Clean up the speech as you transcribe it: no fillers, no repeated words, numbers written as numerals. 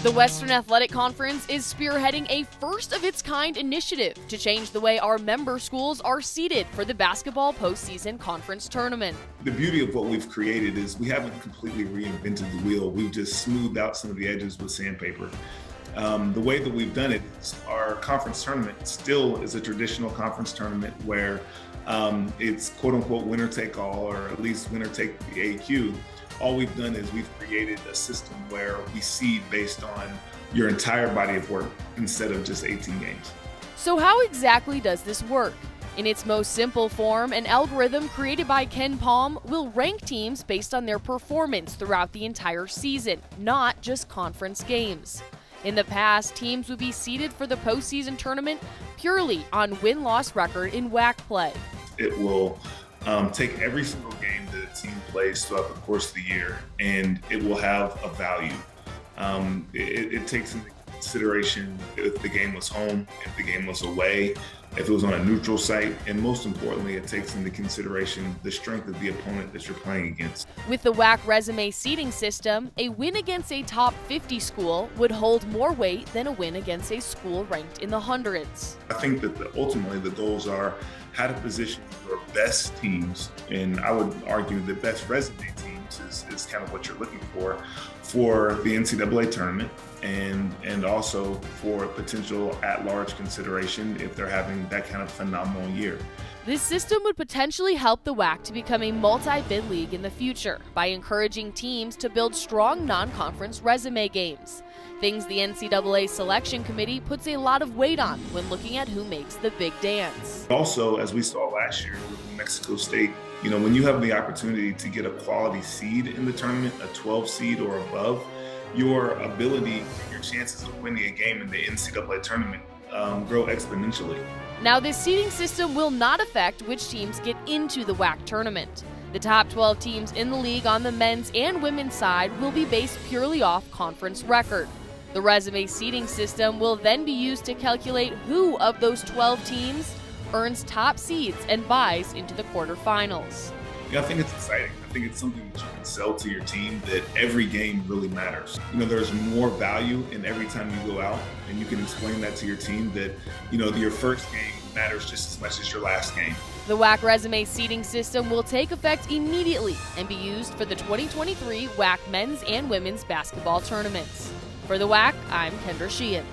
The Western Athletic Conference is spearheading a first-of-its-kind initiative to change the way our member schools are seeded for the basketball postseason conference tournament. The beauty of what we've created is we haven't completely reinvented the wheel. We've just smoothed out some of the edges with sandpaper. The way that we've done it is our conference tournament still is a traditional conference tournament where it's quote-unquote winner-take-all, or at least winner-take the AQ. All we've done is we've created a system where we seed based on your entire body of work instead of just 18 games. So how exactly does this work? In its most simple form, an algorithm created by Ken Palm will rank teams based on their performance throughout the entire season, not just conference games. In the past, teams would be seeded for the postseason tournament purely on win-loss record in WAC play. It will take every single game that a team plays throughout the course of the year, and it will have a value. It takes into consideration if the game was home, if the game was away, if it was on a neutral site, and most importantly, it takes into consideration the strength of the opponent that you're playing against. With the WAC resume seeding system, a win against a top 50 school would hold more weight than a win against a school ranked in the hundreds. I think that ultimately the goals are how to position your best teams, and I would argue the best resume teams is kind of what you're looking for the NCAA tournament, and also for potential at-large consideration if they're having that kind of phenomenal year. This system would potentially help the WAC to become a multi-bid league in the future by encouraging teams to build strong non-conference resume games, things the NCAA selection committee puts a lot of weight on when looking at who makes the big dance. Also, as we saw last year with New Mexico State, when you have the opportunity to get a quality seed in the tournament, a 12 seed or above, your ability, your chances of winning a game in the NCAA tournament grow exponentially. Now, this seeding system will not affect which teams get into the WAC tournament. The top 12 teams in the league on the men's and women's side will be based purely off conference record. The resume seeding system will then be used to calculate who of those 12 teams earns top seeds and buys into the quarterfinals. I think it's exciting. I think it's something that you can sell to your team, that every game really matters. There's more value in every time you go out, and you can explain that to your team that, your first game matters just as much as your last game. The WAC resume seeding system will take effect immediately and be used for the 2023 WAC men's and women's basketball tournaments. For the WAC, I'm Kendra Sheehan.